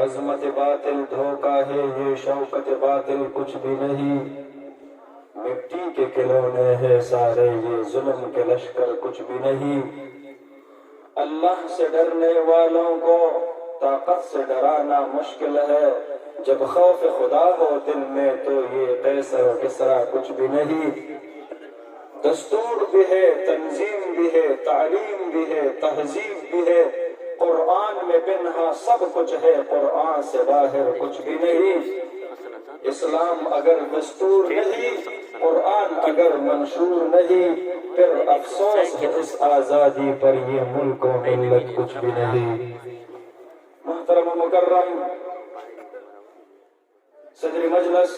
अजमत बातिल धोखा है, ये शौकत बातिल कुछ भी नहीं। मिट्टी के खिलौने हैं सारे, ये जुल्म के लश्कर कुछ भी नहीं। अल्लाह से डरने वालों को ताकत से डराना मुश्किल है। जब खौफ खुदा हो दिल में तो ये कैसर और किसरा कुछ भी नहीं। दस्तूर भी है, तंजीम भी है, तालीम भी है, तहजीब भी है। कुरान में बिन्हा सब कुछ है, कुरान से बाहर कुछ भी नहीं। इस्लाम अगर दस्तूर नहीं, कुरान अगर मंशूर नहीं, फिर अफसोस है इस आजादी पर, ये मुल्क और मिल्लत कुछ भी नहीं। मुहतरम मुकर्रम सदर मजलिस,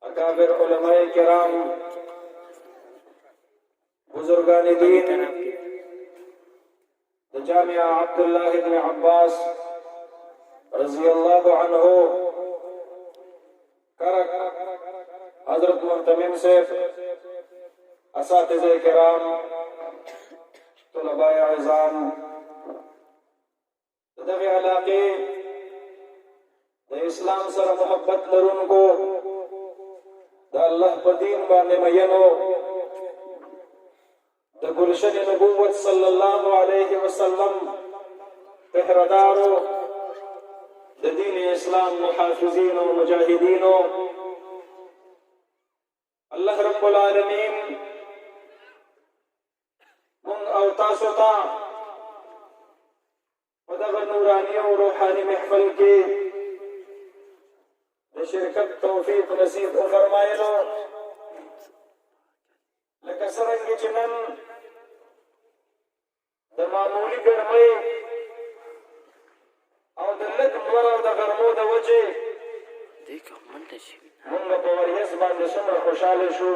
अकाबिर उलमाए किराम, बुजुर्गान दीन, जामिया अब्दुल्लाह इब्न अब्बास रज़ी अल्लाहु अन्हु, करक हजरत मुहतमिम सैफ, असातिज़े किराम, तुलबाए अज़ाम, दगे इलाके इस्लाम सर मोहब्बत लरुन को अल्लाह पदीन बाने मयनो द गुलशन नबूवत सल्लल्लाहु अलैहि वसल्लम पहरेदारो द दीन इस्लाम मुहाफिजीन और मुजाहिदीनो, अल्लाह रब्बुल आलमीन मुन अवतासोता वदग नूरानी और रूहानी महफल के शिरकत तौफीक नसीब फरमाए लो। लकसरंग चिनन द मामूली गरमे और द लग नवर और द गरमो द वजे देखो मंग पवरियस बांध सुमर खुशाल शू,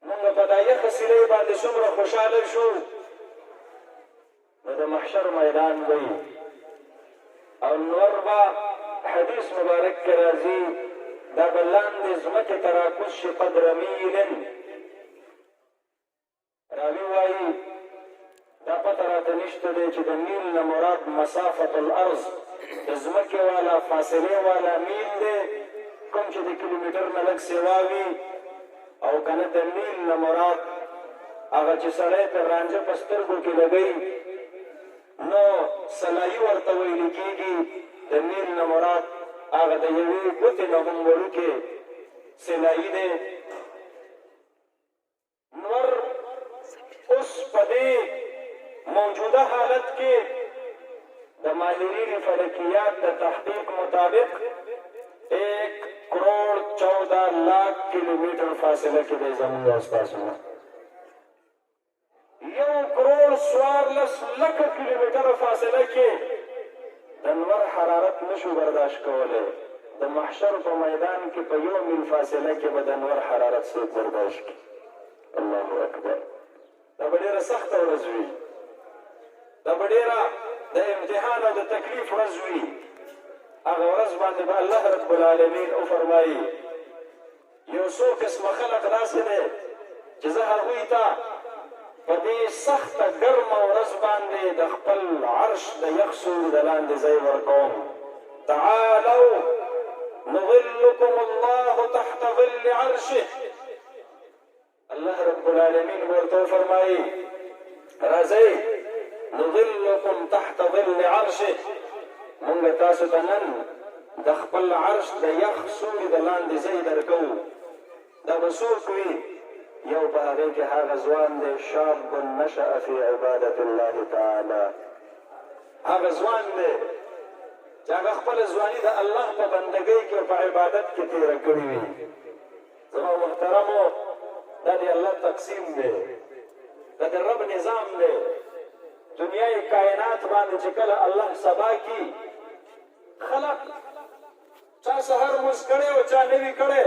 मंग पदाय खसिले बांध सुमर खुशाल शू। द महशर मैदान गई और नवर बा हदीस मुबारक के राजी दा बल्लान दे ज़मत तरा कुछ कदर मीलन रावी वाई दा पतरा तनिश्त दे च मील न मुराद मसाफत अर्ज ज़मत के वाला फासले वाला मील दे कम च किलोमीटर न लग सेवावी और कने द मील न मुराद अगर च सड़े पे रांझे पस्तर को की लगई नो सलाई वर्तवई लिखीगी। द मील न मुराद आगा द यवी कुछ न हम बोलू के सिलाई दे नवर उस पदे मौजूदा हालत के द माहिरीन फलकियात द तहकीक मुताबिक 1,14,00,000 किलोमीटर फासले के दे जमीन आसपास में 1,14,00,000 किलोमीटर फासले के दनवर हरारत नशो बर्दाश्त कवले। द महशर पर मैदान के पयो मील फासले के बदनवर हरारत से बर्दाश्त की। अल्लाहु अकबर। द बड़ेरा सख्त रज़वी, द बड़ेरा द इम्तिहान और द तकलीफ रज़वी अगर रज़ बांधे बा अल्लाह रब्बुल आलमीन ओ फरमाई यूसुफ किस्म खलक रासने जज़ा हुई था पदी सख्त गर्म और रज़ बांधे द खपल अर्श द यखसूर दलान द ज़ैवर कौम तालो नुज़िल्लुकुम अल्लाह तहत ज़िल्ल अर्शिह। अल्लाह रब्बुल आलमीन वर्तो फरमाई रज़े नुज़िल्लुकुम तहत ज़िल्ल अर्शिह मुंग तासु तनन द खपल अर्श द यखसूर दलान द ज़ैवर कौम द बसूर कोई यौ पागे के हाँ गज़वान दे शाब नशअ फी इबादतिल्लाह ताला। हाँ गज़वान दे जागा खपल ज़वानी दा अल्लाह पर बंदगी के पर इबादत के तेरा करी हुई ज़मा मुहतरमो दादी अल्लाह तक़सीम दे दादी रब निज़ाम दे दुनिया कायनात बांध चिकल अल्लाह सबा की खलक चा सहर मुस्कड़े और चा नबी कड़े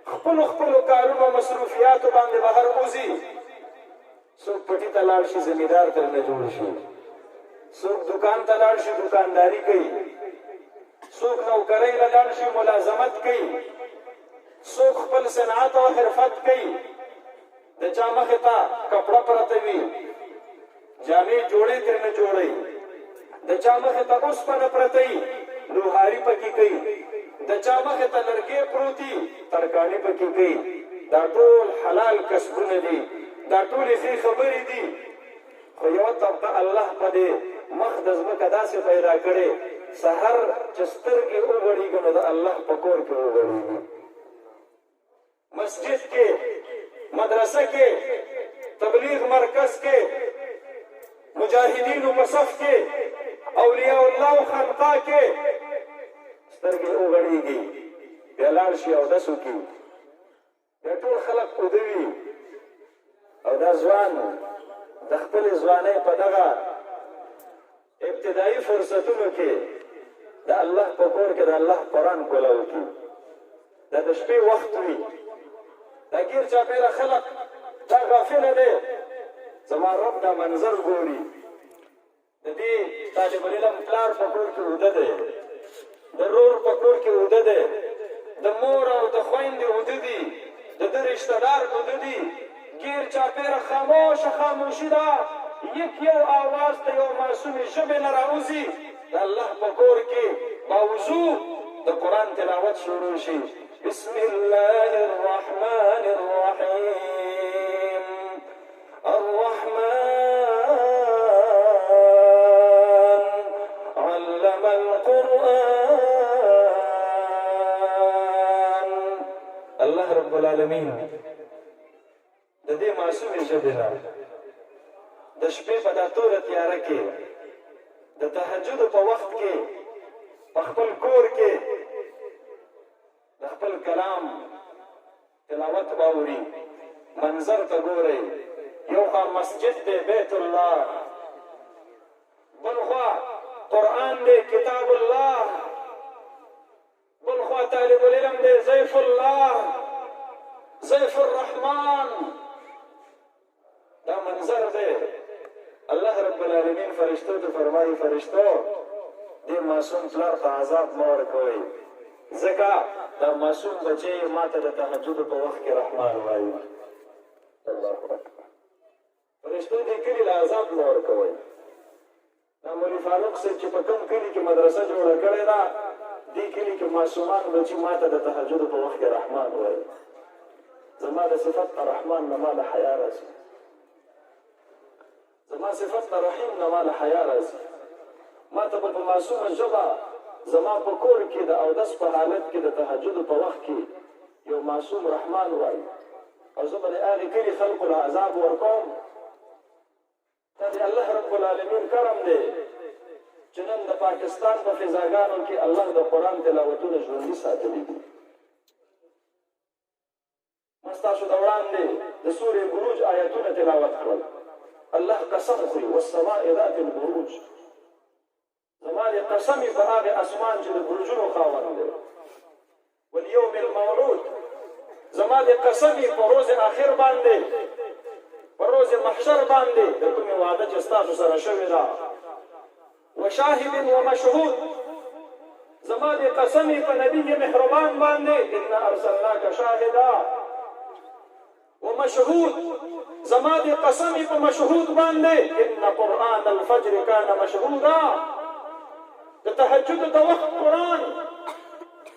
खपल खपल कारुन और मसरूफियात बांधे बाहर उजी सुख पटी तलाशी जिम्मेदार करने जोड़ शी सुख दुकान तलाशी दुकानदारी कई सुख नौकरी लगाशी मुलाजमत कई सुख खपल सनात और हिरफत कई दचा मखता कपड़ा परतवी जामे जोड़े करने जोड़े د چا مخې ته اوسپنه پرته وي لوهاري پکې کوي، د چا مخې ته لرګی پروت وي ترکاڼي پکې کوي. دا ټول حلال کسبونه دي، دا ټولې ښې خبرې دي. خو یوه طبقه الله په دې مخ د ځمکه داسې پیدا کړې سحر چې سترګې وغړېږي نو د الله په کور کې وغړېږي. مسجد کې، مدرسه کې، تبلیغ مرکز کې، مجاهدینو په صف کې، اولیاء الله خانقاه کې سترګې وغړېږي. بیا لاړ شي اودس وکړي، بیا ټول خلک اوده وي او دا ځوان د خپلې ځوانۍ په دغه ابتدایي فرصتونو کې د الله په کور کې د الله قرآن کولاو کړي. دا د شپې وخت وي، دا ګیر چاپېره خلک دا غافله دی. زما رب دا منظر ګوري. د دې طالب العلم پلار په کور کې اوده دی، د رور په کور کې اوده دی، د مور او د خویندې اوده دي، د ده رشته دار اوده دي. ګیر چاپېره خاموشه خاموشي ده، یو آواز د یو معصومې ژبې نه راوځي. د الله په کور کې باوضو د قرآن تلاوت شروع شي. بسم الله الرحمن الرحیم الرحمن علم القرآن. الله رب العالمین د دې معصومې ژبې نه د شپې په دا توره تیاره کې د تهجد په وخت کې په خپل کور کې د خپل کلام تلاوت باوري. منظر ته ګورئ، یو خوا مسجد دی بیت الله، بل خوا قرآن دی کتاب الله، بل خوا طالب العلم دی ضیف الله ضیف الرحمن. دا منظر دی. الله رب العالمین فرشتو ته فرمایي فرشتو دې معصوم پلار ته عذاب مه ورکوئ، ځکه دا معصوم بچی ما ته د تهجد په وخت کې رحمان وایي. الله اکبر. فرشتو دې کلي له عذاب مه ورکوئ. دا مولوي فاروق صاحب چې په کوم کلي کې مدرسه جوړه کړې ده دې کلي کې معصومان بچي ما ته د تهجد په وخت کې رحمان وایي. زما د صفت رحمان نه ما له حیا راځي، زما صفت رحیم نه ما له حیا راځي. ما ته به په معصومه ژبه زما په کور کې د اودس په حالت کې د تهجد په وخت کې یو معصوم رحمان وایي او زه به د هغې کلي خلقو له عذاب ورکوم. دا د الله رب العالمین کرم دی چې نن د پاکستان په فضاګانو کې الله د قرآن تلاوتونه ژوندي ساتلي دي. ما ستاسو د وړاندې د سورې بروج آیتونه تلاوت کړل. الله قسم خوري والسماء ذات البروج. زما دې قسم په هغې اسمان چې د برجونو خاوند دی. والیوم الموعود. زما دې قسم په روز آخر باندې، په روز محشر باندې د کومې وعده چې ستاسو سره شوې ده. وشاهد ومشهود. زما دې قسم په نبي مهربان باندې انا ارسلناک شاهدا ومشهود. زما دې قسم په مشهود باندې ان قرآن الفجر کان مشهودا. د تهجد د وخت قرآن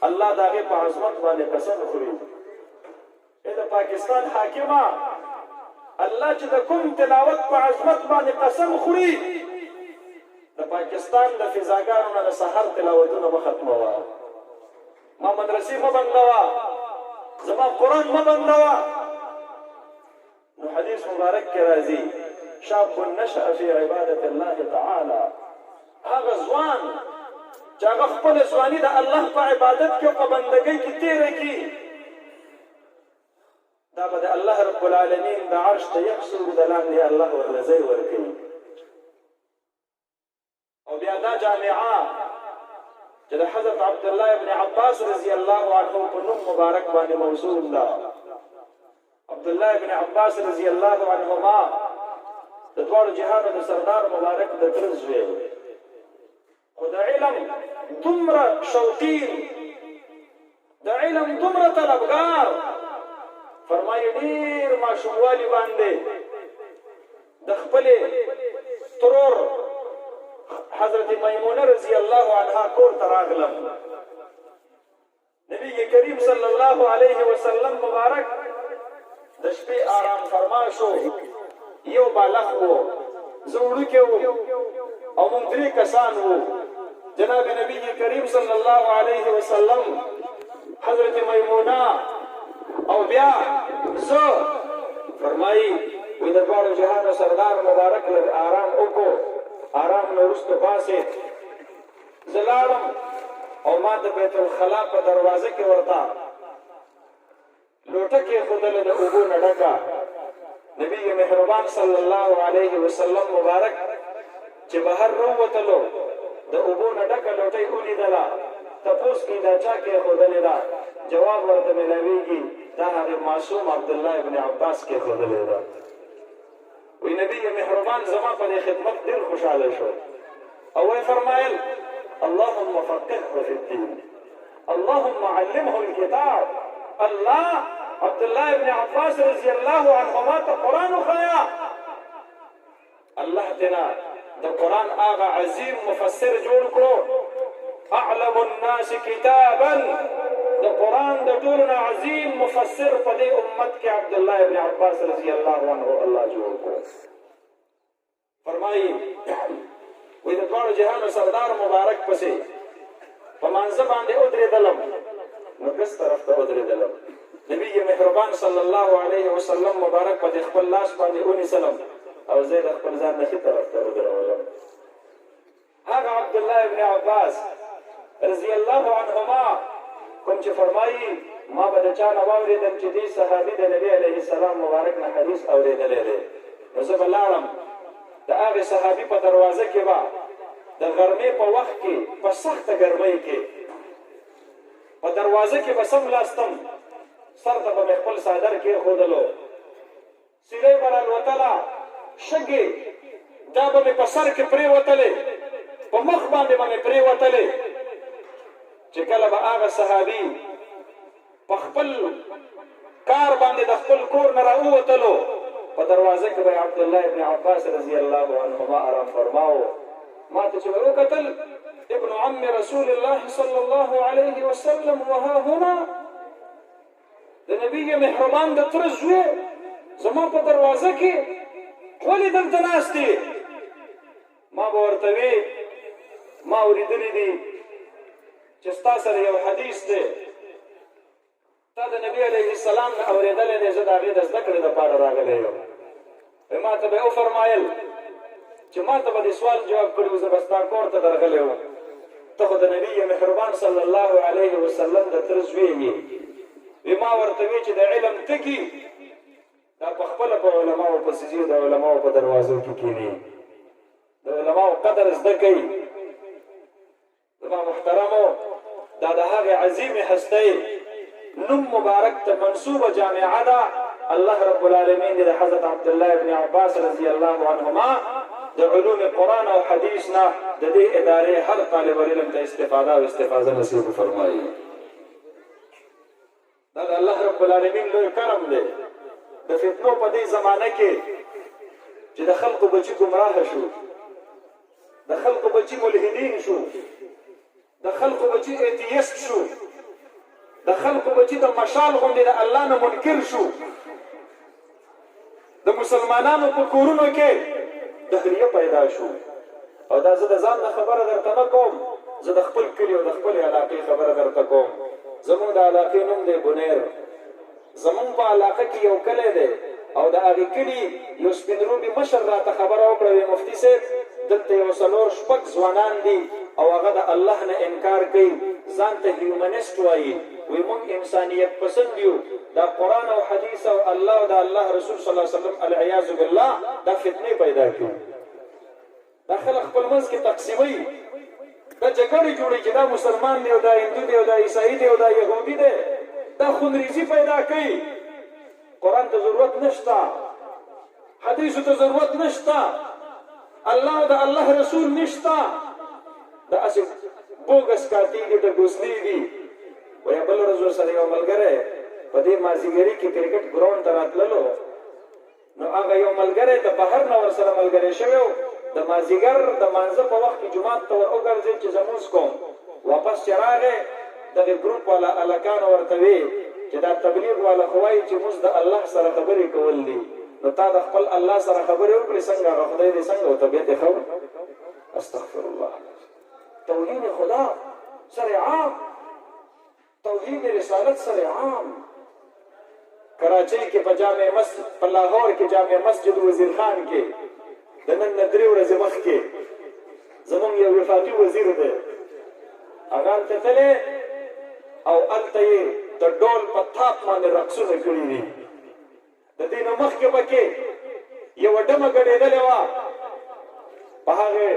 الله د هغې په عظمت باندې قسم خوري. د پاکستان حاکمه الله چې د کوم تلاوت په عظمت باندې قسم خوري د پاکستان د فضاګانو نه د سحر تلاوتونه مه ختموه. ما مدرسې مه بندوه، زما قرآن مه بندوه. نو حدیث مبارک کې راځي شاب نشأ فی عبادت الله تعالی. هغه ځوان چې هغه خپله ځواني د الله په عبادت کې او په بندګۍ کې تېره کړي دا به د الله رب العالمین د عرش د یخ سوري د لاندې الله ورله ځای ورکوي. او بیا دا جامعه چې د حضرت عبدالله ابن عباس رضی الله عنه په نوم مبارک باندې موسوم ده. عبدالله ابن عباس رضی الله عنهما د دواړو جهانو د سردار مبارک د تره زوی، خو د علم دومره شوقین، د علم دومره طلبګار. فرمایي ډېر ماشوموالي باندې د خپلې ترور حضرت میمونه رضی الله عنها کور ته راغلم. نبی کریم صلی الله علیه وسلم مبارک د شپې آرام فرما شو. یو بالغ و، زه وړوکی وم او موږ 3 کسان وو. جناب نبی کریم صلی الله علیه وسلم، حضرت میمونه او بیا زه. فرمایي وی د دواړو جهانو سردار مبارک لږ آرام وکړو. آرام نه وروسته پاسېد. زه لاړم او ما د بیت الخلا په دروازه کې ورته لوټه کېښودله د اوبو نه ډکه. نبی مهربان صلی الله علیه وسلم مبارک چې بهر راووتلو د اوبو نه ډکه لوټۍ ولیدله. تپوس کې دا چا کېښودلې ده؟ جواب ورته میلاویږي دا هغې معصوم عبدالله ابن عباس کېښودلې ده. وی نبی مهربان زما په دې خدمت ډېر خوشحاله شو او وی فرمایل اللهم فقهه في الدين، اللهم علمه الكتاب. الله عبدالله ابن عباس رضی الله عنهما ته قرآن وښایا. الله تینا د قرآن هغه عظیم مفسر جوړ کړو. اعلم الناس کتابا، د قرآن د ټولو نه عظیم مفسر په دې امت کې عبدالله ابن عباس رضی الله عنه الله جوړ کړو. فرمایي وی د دواړو جهانو سردار مبارک پسې په مانځه باندې ودرېدلم. نو کس طرف ته ودرېدلم. نبی مهربان صلی الله علیه وسلم مبارک په خپل لاس باندې ونیسلم او زه د خپل ځان نه ښي طرف ته ودرولم. هغه عبدالله ابن عباس رضی الله عنهما کوم چې فرمایي ما به د چا نه واورېدل چې دې صحابي د نبي علیه السلام مبارک نه حدیث اورېدلی دی. نو زه به لاړم د هغې صحابي په دروازه کې به د غرمې په وخت کې په سخته ګرمۍ کې په دروازه کې به سملاستم. سر ته به مې خپل څادر کېښودلو، سیلۍ به رالوتله، شګې دا به مې په سر کې پرېوتلې، په مخ باندې به مې پرېوتلې. چې کله به هغه صحابي په خپل کار باندې د خپل کور نه راووتلو په دروازه کې به عبدالله ابن عباس رضی الله عنهما آرام فرماو. ما ته چې به وکتل ابن عم رسول الله صلی الله علیه وسلم وها هنا، د نبی مهربان د تره زوی زما په دروازه کې ولې دلته ناست دی؟ ما به ورته وی ما اورېدلی دي چې ستا سره یو حدیث دی، تا د نبي علیه السلام نه اورېدلی دی، زه د هغې د زده کړې دپاره راغلی یم. ما ته به یې وفرمایل چې ما ته به دې سوال جواب کړي و، زه به ستا کور ته درغلی وم، ته خو د نبي مهربان صلی الله علیه وسلم د تره زوی یې. ما ورته وی چې د علم تکي دا په خپله په علماو پسې ځي، د علماو په دروازو کې کښېني، د علماو قدر زده کوي. زما محترمو دا د هغې عظیمې هستۍ نوم مبارک ته منصوبه جامعه ده. الله رب العالمین د حضرت عبدالله ابن عباس رضی الله عنهما د علوم قرآن او حدیث نه د دې ادارې هر طالب علم ته استفاده او استفاده نصیب فرمایي. دا د الله رب العالمین لوی کرم دی. د فتنو په دې زمانه کې چې د خلقو بچي ګمراه شو، د خلقو بچي ملحدین شو، د خلقو بچي ایتیست شو، د خلقو بچي د مشال غوندې د الله نه منکر شو، د مسلمانانو په کورونو کې دهریه پیدا شو. او دا زه د ځان نه خبره درته نه کوم، زه د خپل کلي او د خپلې علاقې خبره درته کوم. زمونږ د علاقې نوم دی بنیر. زمونږ په علاقه کې یو کلی دی او د هغې کلي یو سپین روبي مشر راته خبره وکړه، وی مفتي صاحب دلته یو 4-5 ځوانان دي او هغه د الله نه انکار کوي، ځان ته هیومنسټ وایي، وی موږ انسانیت پسند یو، دا قرآن او حدیث او الله او د الله رسول صلی الله علیه وسلم العیاذ بالله دا فتنې پیدا کړي. دا خلک خپل منځ کې تقسیموي، دا جګړې جوړوي چې دا مسلمان دی او دا هندو دی او دا عیسائی دی او دا یهودي دی، دا خونریزي پیدا کوي. قرآن ته ضرورت نشته، حدیثو ته ضرورت نشته، الله او د الله رسول نشته. دا اسې بوګس کاتی دي، ډګوسلي دي. وایي بل ورځ ورسره یو ملګری په دې مازدیګري کې کرکټ ګراونډ ته راتللو، نو هغه یو ملګری د بهر نه ورسره ملګری شوی و، د مازدیګر د مانځه په وخت کې جومات ته ور وګرځېد چې زمونځ کوم واپس چې راغی دغه ګروپ والا هلکانو ورته وی چې دا تبلیغ والا خو وایي چې موږ د الله سره خبرې کول دي نو تا د خپل الله سره خبرې وکړې څنګه هغه خدای دې څنګه ورته بیا دې ښه استغفر الله توحید خدا سره عام توحید رسالت سره عام کراچۍ کې په جامع مسجد په لاهور کې جامع مسجد وزیر خان کې د نن نه 3 ورځې مخکې زمونږ یو وفاقي وزیر دی هغه هلته تللی او هلته یې د ډول په تاپ باندې رقصونه کړي دي د دې نه مخکې پکې یوه ډمه ګډېدلې وه په هغې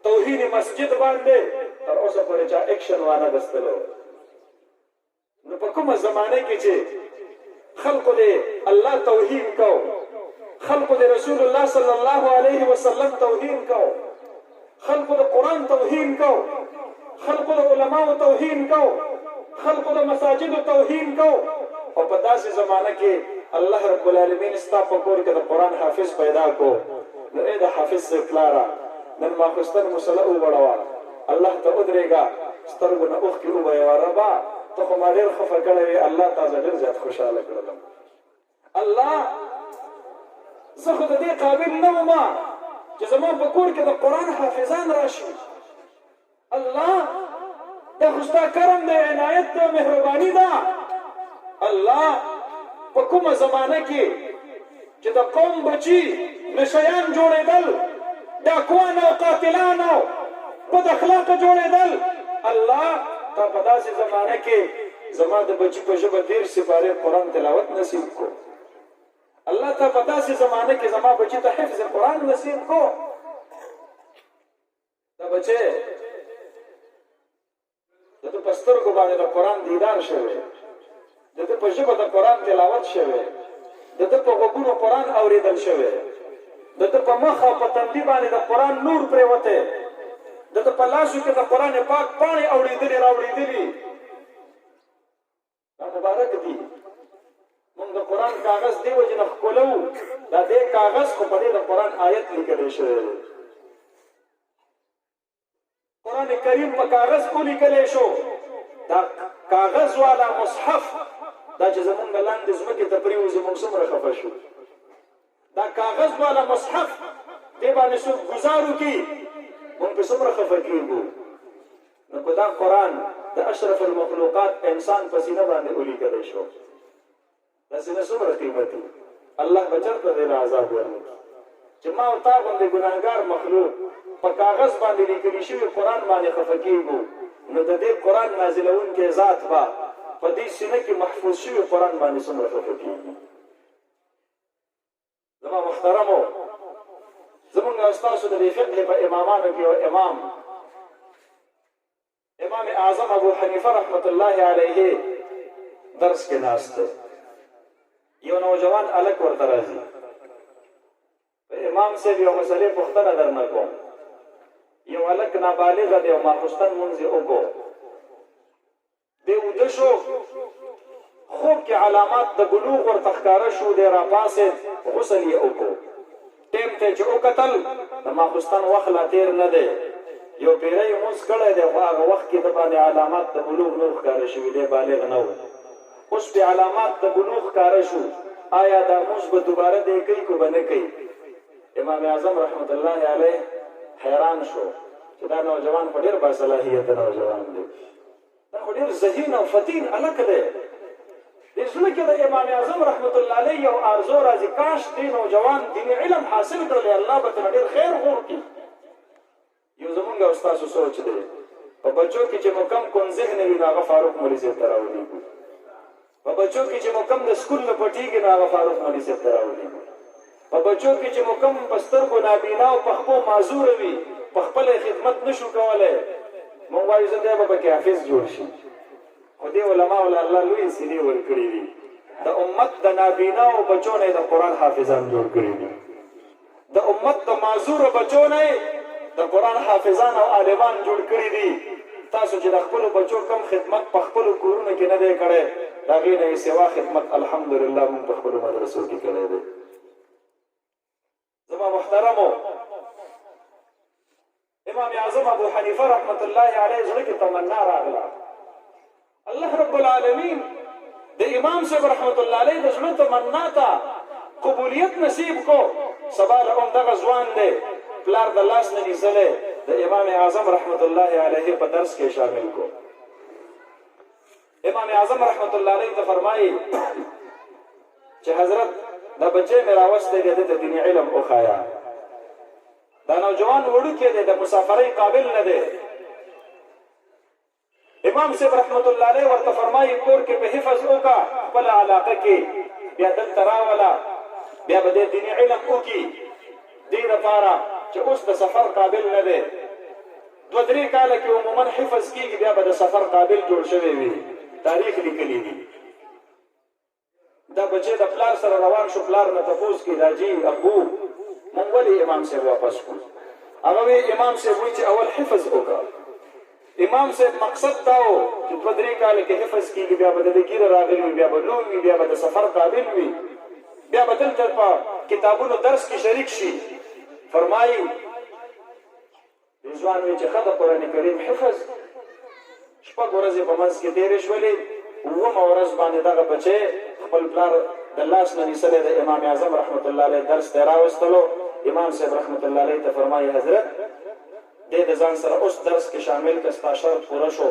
توحید مسجد باندې تر اوسه پورې چا اکشن وانه اخیستلی نو په کومه زمانه کې چې خلقو دې الله توهین کو خلقو دې رسول الله صلی الله علیه وسلم توهین کو خلقو د قرآن توهین کو خلقو د علماء توهین کو خلقو د مساجد توهین کو او په داسې زمانه کې الله رب العالمین ستا په کور کې د قرآن حافظ پیدا کو نو ای د حافظ صاحب پلاره نن ماخوستن مصله وغوړوه الله ته ودرېږه سترګو نه اوښکې ووایه ربا ته خو ما ډېر خفه کړی وې الله تا زه ډېر زیات خوشحاله کړلم الله زه خو د دې قابل نه وم چې زما په کور کې د قرآن حافظان راشي الله دا خو ستا کرم دی عنایت دی مهرباني ده الله په کومه زمانه کې چې د قوم بچي نشیان جوړېدل ډاکوان او قاتلان او بد اخلاقه جوړېدل الله تا په داسې زمانه کې زما د بچي په ژبه 13 سپارې قرآن تلاوت نصیب کو الله تا په داسې زمانه کې زما بچي ته حفظ قرآن نصیب کو دا بچی د ده په سترګو باندې د قرآن دیدار شوی د ده په ژبه د قرآن تلاوت شوی د ده په غوږونو قرآن اورېدل شوی د ده په مخ او په تندي باندې د قرآن نور پرېوتی د ده په لاسو کې د قرآن پاک پاڼې اورېدلې راوړېدلې دا مبارک دي موږ د قرآن کاغذ دې وجې نه ښکلو دا دې کاغذ خو په دې د قرآن آیت لیکلی شوی دی قرآن کریم په کاغذ ولیکلی شو دا کاغذ والا مصحف دا چې زمونږ لاندې ځمکې ته پرېوځي موږ څومره خفه شو دا کاغذ والا مصحف دې باندې څوک ګزار وکړي موږ پې څومره خفه کېږو نو په دا قرآن د اشرف المخلوقات انسان په سینه باندې ولیکلی شو دا سینه څومره قیمتي الله به چېرته دې له عذاب ورنکړي چې ما او تا غوندې ګناهګار مخلوق په کاغذ باندې لیکلي شوي قرآن باندې خفه کېږو نو د دې قرآن نازلونکی ذات به په دې سینه کې محفوظ شوي قرآن باندې څومره خفه کېږي زما محترمو زمونږ او ستاسو د دې فقه په امامانو کې یو امام اعظم ابو حنیفه رحمت الله علیه درس کې ناست دی یو نوجوان هلک ورته راځي امام صاحب یو مسلې پوښتنه درنه کوم یو هلک نابالغه دی او ماخوستن لمونځ یې وکړو دی ویده شو خوب کې علامات د بلوغ ورته ښکاره شو دی راپاڅېد غسل یې وکړو ټیم ته چې وکتل د ماخوستن وخت لا تېر نه دی یو پیره یې لمونځ کړی دی خو هغه وخت کې د باندې علامات د بلوغ نه ښکاره شوي دی بالغ نه و اوس پې علامات د بلوغ ښکاره شو آیا دا لمونځ به دوباره دی کوي که به نه کوي امام اعظم رحمت الله علیه حیران شو چې دا نوجوان خو ډېر باصلاحیته نوجوان دی دا خو ډېر ذهین او فتین هلک دی دې زړه کې د امام اعظم رحمت الله علیه یو آرزو راځي کاش دې نوجوان دیني علم حاصل کړلی الله به ترې ډېر خیر غور کړي یو زمونږ او ستاسو سوچ دی په بچو کې چې مو کم کون ذهن وي نو هغه فاروق مولي صاحب ته راولېږو په بچو کې چې مو کم د سکول نه پټېږي نو هغه فاروق مولي صاحب ته راولېږو په بچو کې چې مو کم په سترګو نابینا او په خپو معذوره وي په خپله خدمت نشو کولی موږ وایو زه دی به پکې حافظ جوړ شي خو دې علماو له الله لویې سینې ورکړي دي د امت د نابیناو بچو نه د قرآن حافظان جوړ کړي دي د امت د معذورو بچو نه د قرآن حافظان او عالمان جوړ کړي دي تاسو چې د خپلو بچو کم خدمت په خپلو کورونو کې نه دی کړی د هغې نه یې سوا خدمت الحمدلله موږ په خپلو مدرسو کې کړی دی زما محترمو امام اعظم ابو حنیفه رحمت الله علیه زړه کې تمنا راغله الله رب العالمین د امام صاحب رحمت الله علیه د زړه تمنا ته قبولیت نصیب کو سبا له هم دغه ځوان دی پلار د لاس نه نیسلی د امام اعظم رحمت الله علیه په درس کې شامل کو امام اعظم رحمت الله علیه ته فرمایي چې حضرت دا بچی مې راوستی دی د دیني علم وښایه دا نوجوان وړوکی دی د مسافرۍ قابل نه دی امام صاحب رحمت الله علیه ورته فرمایي کور کې په حفظ وکړه خپله علاقه کې بیا دلته راوله بیا به دې دیني علم وکړي دې دپاره چې اوس د سفر قابل نه دی 2-3 کاله کې عموما حفظ کېږي بیا به د سفر قابل جوړ شوی وي تاریخ لیکلی دي دا بچی د پلار سره روان شو پلار نه تپوس کې راجي ابو مونږ ولې امام صاحب واپس کړو هغه وی امام صاحب وایي چې اول حفظ وکړه امام صاحب مقصد دا و چې 2-3 کاله کې حفظ کېږي بیا به د ګیره راغلی وي بیا به لوی وي بیا به د سفر قابل وي بیا به دلته په کتابونو درس کې شریک شي فرمایي ځوان وی چې ښه د قرآن کریم حفظ 6 ورځې په منځ کې تېرې شولې 9 ورځ باندې دغه بچی خپل پلار د لاس نه نیسلی د امام اعظم رحمت الله علیه درس ته یې راوستلو امام صاحب رحمت الله علیه ته فرمایي حضرت دې د ځان سره اوس درس کې شامل که ستا شرط پوره شو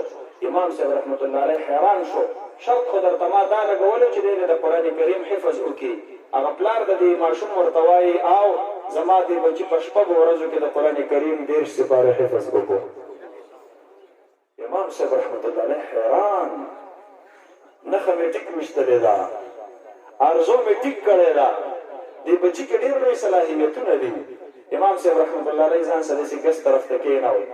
امام صاحب رحمت الله علیه حیران شو شرط خو درته ما دا لګولو چې دی د قرآن کریم حفظ وکړي هغه پلار د دې ماشوم ورته وایي او زما دې بچي په 6 ورځو کې د قرآن کریم 10 سپارې حفظ وکړو امام صاحب رحمت الله علیه حیران نښه مې ټیک ویشتلې ده ارزو مې ټیک کړې ده دې بچي کې ډېر لوی صلاحیتونه دي امام صاحب رحمت الله علیه ځان سره داسې ګس طرف ته کېناوه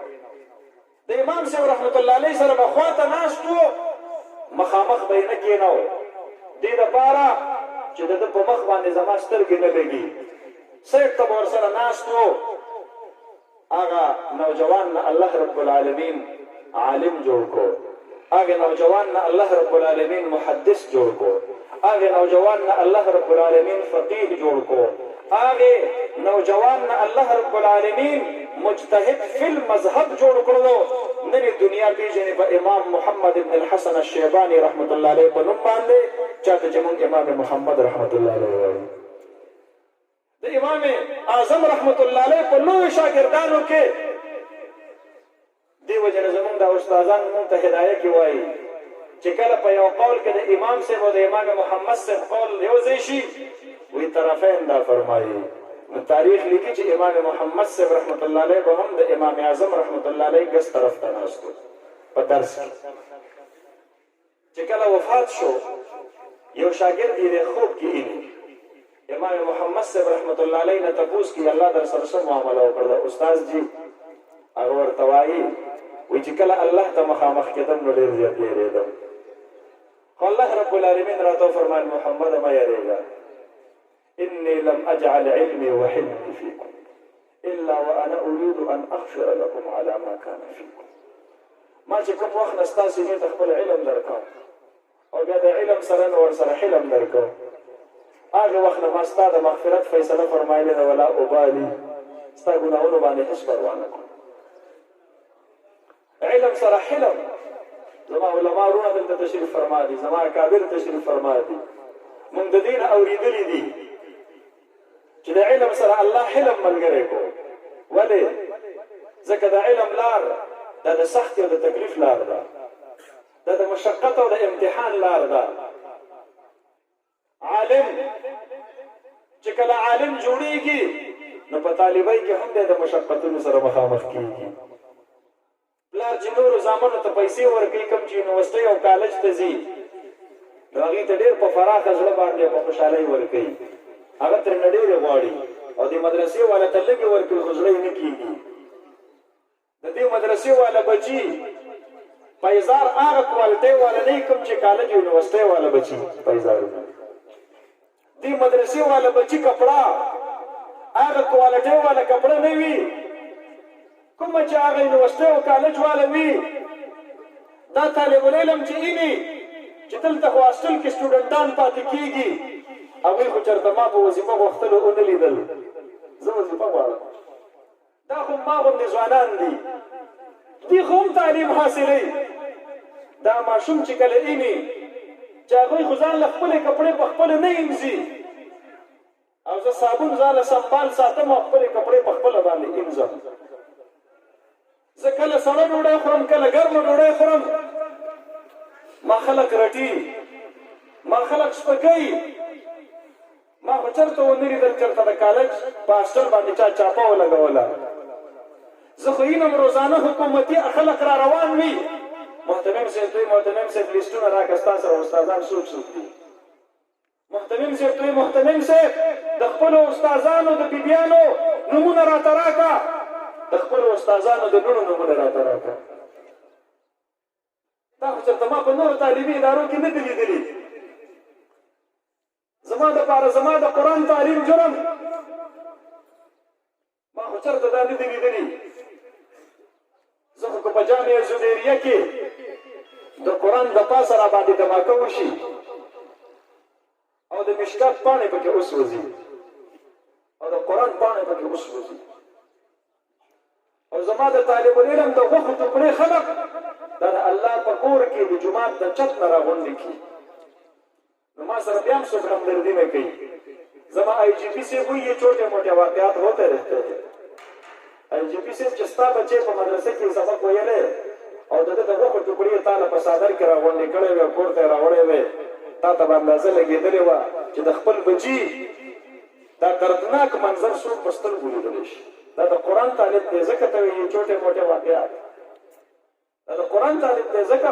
د امام صاحب رحمت الله علیه سره به خواته ناست و مخامخ به یې نه کېناو دې دپاره چې د ده په مخ باندې زما سترګې نه لګي سیټ ته به ورسره ناست و هغه نوجوان نه الله رب العالمین عالم جوړ کو هغه نوجوان نه الله رب العالمین محدث جوړ کو هغه نوجوان نه الله رب العالمین فقيه جوړ کو هغه نوجوان نه الله رب العالمین مجتهد فی المذهب جوړ کړو نن دنیا پیژنې په امام محمد ابن الحسن الشیبانی رحمت الله علیه په نوم باندې چاته چې موږ امام محمد رحمت الله علیه وایو د امام اعظم رحمت الله علیه په لوی شاګردانو کې دی وجه زمونږ د استادان مونږ ته هدایه کې وایي چې کله په یو قول کې د امام صاحب او د امام محمد صاحب قول یو ځای شي وی طرفین دا فرمایي نو تاریخ لیکي چې امام محمد صاحب رحمت الله علیه به هم د امام اعظم رحمت الله علیه ګس طرف ته ناست په درس چې کله وفات شو یو شاګرد یې خوب کې اینی امام محمد صاحب رحمت الله علیه نه تپوس کې الله در سره څه معامله وکړه استاد جی هغه ورته وایي وی چې کله الله ته مخامخ کېدم نو ډېر زیات یېرېدم خو الله رب العالمین راته وفرمایل محمده مه یېرېږه إني لم أجعل علمي وحلمي فيكم إلا وأنا أريد أن أغفر لكم على ما كان فيكم ما چې کوم وخت نه ستاسې دې ته خپل علم درکوم او بیا د علم سره نو ورسره حلم درکوم هغه وخت نه ما ستا د مغفرت فیصله فرمایلې ده ولا ابالي ستا ګناهونو باندې هېڅ پروا نه کوم علم سره حلم زما علما ورونه دلته تشریف فرما دي زما اکابر تشریف فرما دي موږ د دې نه اورېدلي دي چې د علم سره الله حلم ملګری کو ولې ځکه د علم لار دا د سختي او د تکلیف لار ده دا د مشقت او د امتحان لار ده عالم چې کله عالم جوړیږي نو په طالبۍ کې هم د مشقتونو سره مخامخ کیږي پلار چې نورو زامنو ته پیسې ورکوي کوم چې یونیورسټۍ او کالج ته ځي نو هغې ته ډېر په فراخه زړه باندې په خوشحالۍ ورکوي هغه ترېنه ډېرې غواړي او د مدرسې والا ته لږې ورکوي خو زړه یې نه کېږي د دې مدرسې والا بچي پیزار هغه کوالټۍ والا نه کوم چې کالج یونیورسټۍ والا بچي پیزارونه دې مدرسې والا بچي کپړه هغه کوالټۍ والا کپړه نه وي کومه چې هغه یونیورسټۍ او کالج والا وي دا طالب العلم چې اینی چې دلته خو هاسټل کې سټوډنټان پاتې کېږي هغوی خو چېرته ما په وظیفه غوښتلو ونه لیدل زه وظیفه غواړم دا خو ما غوندې ځوانان دي دوی خو هم تعلیم حاصلوي دا ماشوم چې کله ایني چې هغوی خو ځان له خپلې کپړې په خپله نه اینځي او زه صابون ځاله سنبال ساتم او خپلې کپړې په خپله باندې اینځم زه کله سړه ډوډۍ خورم کله ګرمه ډوډۍ خورم ما خلک رټي ما خلک سپکوي ما خو چېرته ونه لیدل چېرته د کالج پاسټر باندې چا چاپه ولګوله زه خو اینم روزانه حکومتي خلک را روان وي محتمم صاحب دوی محتمم صاحب لیسټونه راکړه ستا سره استادان څوک څوک دي محتمم صاحب دوی محتمم صاحب د خپلو استادانو د بیبیانو نومونه راته راکړه د خپلو استادانو د لوڼو نومونه راته راکړه دا خو چېرته ما په نورو تعلیمي ادارو کې نه دي لیدلي زما دپاره زما د قرآن تعلیم جرم ما خو چېرته دا نه دي لیدلي زه خو که په جامع زبیریه کې د قرآن د پاسه را باندې دماکه وشي او د مشکات پاڼې پکې اوس وځي او د قرآن پاڼې پکې اوس وځي او زما د طالب العلم د غوښو ټوکړې خلک دا د الله په کور کې د جومات د چت نه راغونډې کړي نو ما سره بیا هم څوک همدردي نه کوي زما آئی جی پی صاحب وایي یہ چھوٹے موٹے واقعات ہوتے رہتے ہیں آئی جی پی صاحب چې ستا بچی په مدرسه کې سبق ویلی او د ده د غوښو ټوکړې تا له په څادر کې راغونډې کړې وې کور ته یې راوړې وې تا ته به اندازه لګېدلې وه چې د خپل بچي دا دردناک منظر څوک په سترګو لیدلی شي دا د قرآن طالب دی ځکه ته وایي چوټې موټې واقعات دا د قرآن طالب دی ځکه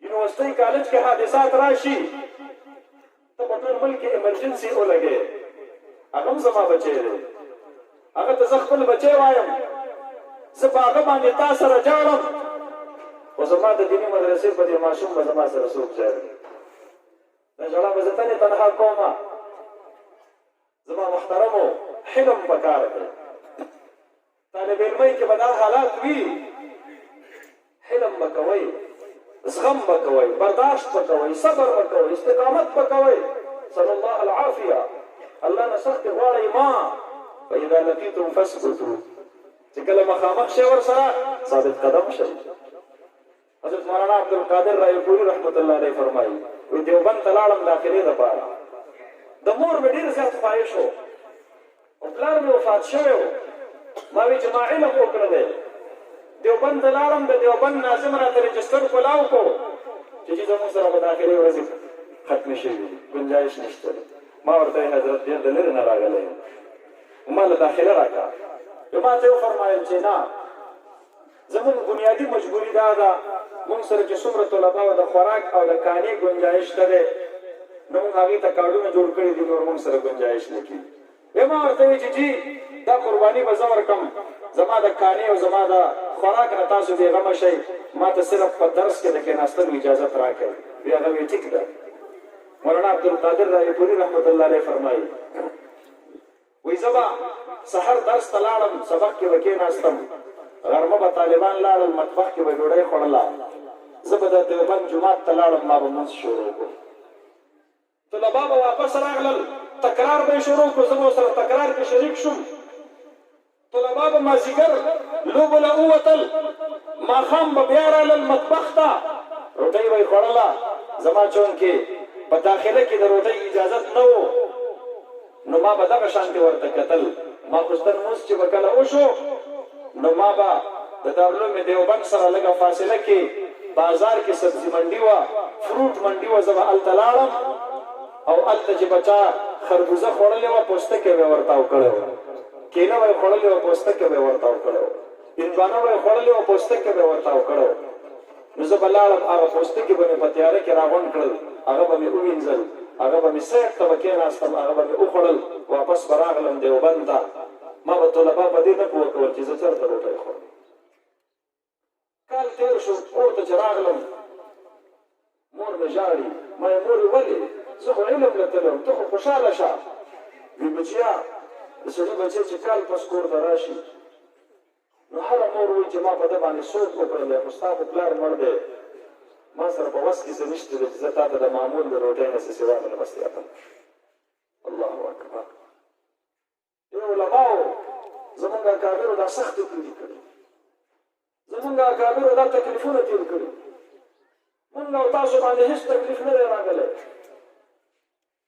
یونیورسټۍ کالج کې حادثات راشي ته په ټول ملک کې ایمرجنسي ولګې هغه هم زما بچی دی هغه ته زه خپل بچی وایم زه په هغه باندې تا سره جاړم خو زما د دیني مدرسې په دې ماشوم به زما سره څوک جاړي دا ژړا به زه تنې تنها کومه زما محترمو حلم پکار دی طالب علمۍ کې به دا حالات وي حلم به کوئ زغم به کوئ برداشت به کوئ صبر به کوئ استقامت به کوئ صلی الله العافیه الله نه سختې غواړئ ما فاذا لقیتم فاثبتوا چې کله مخامخ شئ ورسره ثابت قدم شئ حضرت مولانا عبدالقادر رایپوري رحمت الله علیه فرمایي وایي دیوبند ته لاړم داخلې دپاره د مور مې ډېر زیات خواهش و او پلار مې وفات شوی و ما وایي چې ما علم وکړه دی دیوبند ته لاړم د دیوبند ناظم راته رجسټر کولاو کو چې زموږ سره به داخلې ورځې ختمې شوي دي ګنجایش نشته دی ما ورته حضرت ډېر د لرې نه راغلی ما له داخله راکړه نو ما ته وفرمایل چې نه زموږ بنیادي مجبوري دا ده موږ سره چې څومره طلبا او د خوراک او د کانې ګنجایش ته دی نو موږ هغې ته کارډونه جوړ کړي دي نور موږ سره ګنجایش نه کېږي بیا ما ورته وایي چې جي دا قرباني به زه ورکړم زما د کانې او زما د خوراک نه تاسو بېغمه شئ ما ته صرف په درس کې د کېناستلو اجازت راکړئ بیا هغه وایي ټیک ده مولانا عبدالقادر رایپوري رحمت الله علیه فرمایي وایي زه به سحر درس ته لاړم سبق کې به کېناستم غرمه به طالبان لاړل مطبخ کې به ډوډۍ خوړله زه به د دیوبند جومات ته لاړم ما به مونځ شروع کړو طلبا به واپس راغلل تکرار به یې شروع کړو زه به ورسره تکرار کې شریک شوم طلبا به مازدیګر لوبو له ووتل ماښام به بیا رالل مطبخ ته روټۍ به یې خوړله زما چونکې په داخله کې د روټۍ اجازت نه و نو ما به دغه شانتې ورته کتل ماخوستن مونځ چې به کله وشو نو ما به د دارالعلوم دیوبند سره لږه فاصله کې بازار کې سبزي منډي وه فروټ منډي وه زه به هلته لاړم او هلته چې به چا خربوزه خوړلې وه پوستکې به یې ورتاو کړی وه کیله به یې خوړلې وه پوستکې به یې ورتاو کړی وه هندوانه به یې خوړلې وه پوستکې به یې ورتاو کړی وه نو زه به لاړم هغه پوستکي به مې په تیاره کې راغونډ کړل هغه به مې ووینځل هغه به مې سیټ ته به کېناستم هغه به مې وخوړل واپس به راغلم دیوبند ته ما به طلبا په دې نه پوه کول چې زه چېرته روټۍ خورم کال تېر شو کور ته چې راغلم مور مې ژاړي ما یې مورې ولې زه خو علم له تلم ته خو خوشحاله شه وي بچیا د سړي بچی چې کال پس کور ته راشي نو هره مور وایي چې ما په ده باندې سوچ وکړلی خو ستا خو پلار مړ دی ما سره په وس کې څه نشته دی چې زه تا ته د معمول د روټۍ نه څه سوا مېلمستیا کوم الله اکبر دې علماو زموږ زمونږ اکابرو دا سختې تېرې کړي، زمونږ اکابرو دا تکلیفونه تېر کړي. مونږ او تاسو باندې هېڅ تکلیف نه دی راغلی.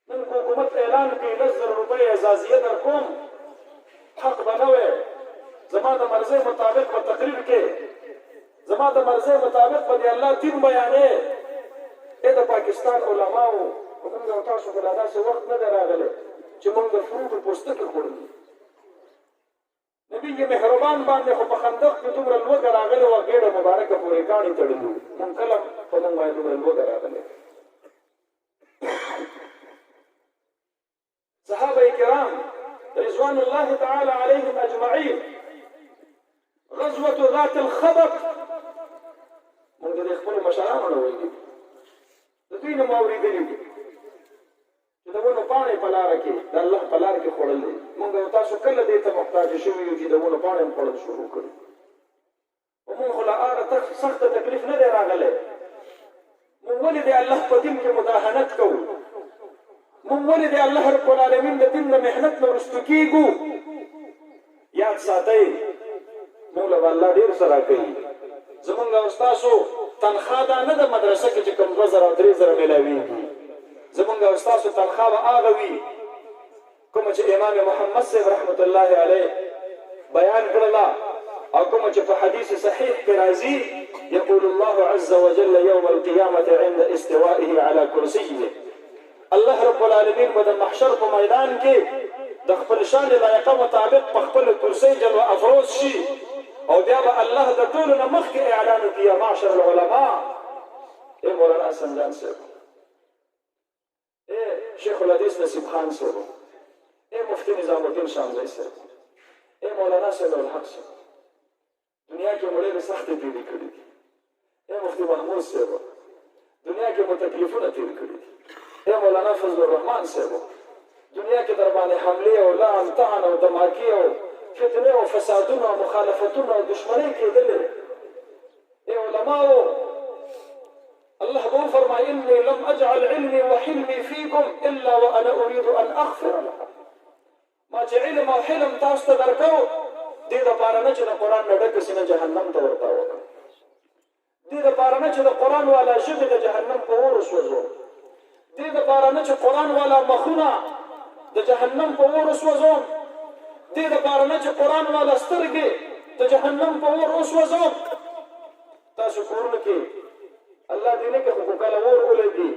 نن که حکومت اعلان کړي 10,000 روپۍ اعزازیه در کوم، حق به نه وی. زما د مرضۍ مطابق به تقریر کې، زما د مرضۍ مطابق به د الله دین بیانې. د پاکستان علماو مونږ او تاسو ته لا داسې وخت نه دی راغلی چې مونږ د فروټو پوستکي خوړلي. نبي مهربان باندې خو په خندق کې دومره لوږه راغلې وه، ګېډه مبارکه پورې کاڼي تړلي وو. مونږ کله په مونږ باندې دومره لوږه راغلې. صحابه کرام رضوان الله تعالی علیهم اجمعین، غزوة ذات الخبط، مونږ د خپلو مشرانو نه ویلي، د دوی نه مو اورېدلي دي چې د ونو پاڼې په لاره کې د الله په لاره کې خوړل دي. مونږ او تاسو کله دې ته محتاج شوي یو چې د ونو پاڼې هم خوړل شروع کړي. خو مونږ خو له هغه سخته تکلیف نه دی راغلی. مونږ ولې د الله په دین کې مداهنت کوو؟ مونږ ولې د الله رب العالمین د دین د محنت نه وروسته کېږو؟ یاد ساتئ مونږ له الله ډېر څه راکوي. زمونږ او ستاسو تنخوا دا نه ده مدرسه کې چې کوم 2,000 او 3,000 میلاویږي. زمونږ او ستاسو تنخوا به هغه وي کومه چې امام محمد صاحب رحمت الله علیه بیان کړله، او کومه چې په حدیث صحیح کې راځي: یقول الله عز وجل یوم القیامة عند استوائه على کرسیه. الله رب العالمین به د محشر په میدان کې د خپل شان لایقه مطابق په خپل کرسۍ جلوه افروز شي، او بیا به الله د ټولو نه مخکې اعلان وکړي: یا معشر العلماء. ای مولانا حسن جان صاحب، ای شیخ الحدیث نصیب خان صاحب، ای مفتی نظام الدین شامزی صاحب، ای مولانا صاحب الحق صاحب، دنیا کې مو ډېرې سختې تېرې کړي دي. ای مفتی محمود صاحب، دنیا کې مو تکلیفونه تېر کړي دي. ای مولانا فضل الرحمن صاحب، دنیا کې در باندې حملې او لعن طعن او دماکي او فتنې او فسادونه او مخالفتونه او دشمنۍ کېدلې. ای علماو، الله به وفرمایي: انی لم اجعل علمي وحلمي فیکم الا وانا اريد ان اغفر لكم. ما چې علم او حلم تاسو ته درکو، دې دپاره نه چې د قرآن نه ډکه سینه جهنم ته ورته وکړم، دې دپاره نه چې د قرآن والا ژبې د جهنم په اور وسوځو، دې دپاره نه چې قرآن والا مخونه د جهنم په اور وسوځوم، دې دپاره نه چې قرآن والا سترګې د جهنم په اور وسوځوم. تاسو کورونو کې الله دې نه کړي خو کله اور ولګي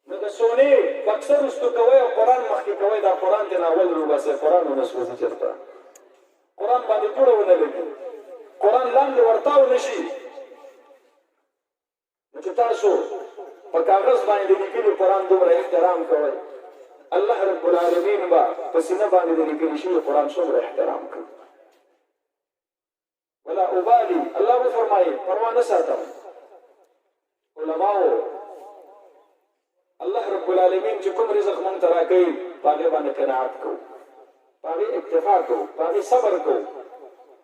نو د سونې بکسه رستو کوئ او قرآن مخکې کوئ، دا قرآن دې نه اول روباسئ، قرآن ونه سوځي چېرته، قرآن باندې توره ونه لګي، قرآن لاندې ورتاو نه شي. نو چې تاسو په کاغذ باندې د لیکلي قرآن دومره احترام کوئ، الله رب العالمین به په سینه باندې د لیکلي شوي قرآن څومره احترام کوي. ولا ابالي، الله به فرمایي پروا نه ساتم. علماو، الله رب العالمین چې کوم رزق مونږ ته راکوي په هغې باندې قناعت کوو، په هغې اکتفا کوو، په هغې صبر کوو.